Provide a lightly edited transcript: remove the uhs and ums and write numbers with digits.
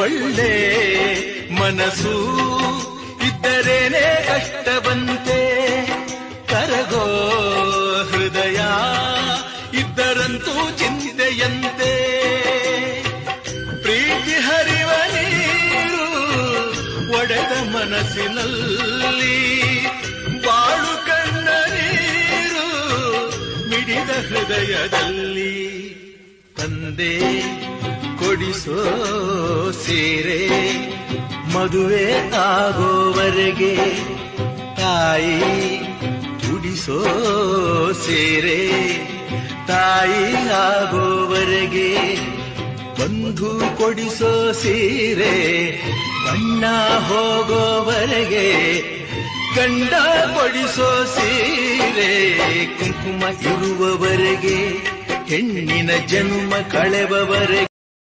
ಒಳ್ಳೆ ಮನಸ್ಸು ಇದ್ದರೇನೆ ಕಷ್ಟವಂತೆ, ಕರಗೋ ಹೃದಯ ಇದ್ದರಂತೂ ಚಿಂತೆಯಂತೆ. ಪ್ರೀತಿ ಹರಿವ ನೀರು ಒಡೆದ ಮನಸ್ಸಿನಲ್ಲಿ, ಬಾಳು ಕಣ್ಣ ನೀರು ಮಿಡಿದ ಹೃದಯದಲ್ಲಿ. ತಂದೆ ಕೊಡಿಸೋ ಸೀರೆ ಮದುವೆ ಆಗೋವರೆಗೆ, ತಾಯಿ ಉಡಿಸೋ ಸೀರೆ ತಾಯಿ ಆಗೋವರೆಗೆ, ಬಂಧು ಕೊಡಿಸೋ ಸೀರೆ ಬಣ್ಣ ಹೋಗೋವರೆಗೆ, ಗಂಡ ಕೊಡಿಸೋ ಸೀರೆ ಕುಂಕುಮ ಇರುವವರೆಗೆ, ಹೆಣ್ಣಿನ ಜನ್ಮ ಕಳೆವವರೆಗೆ.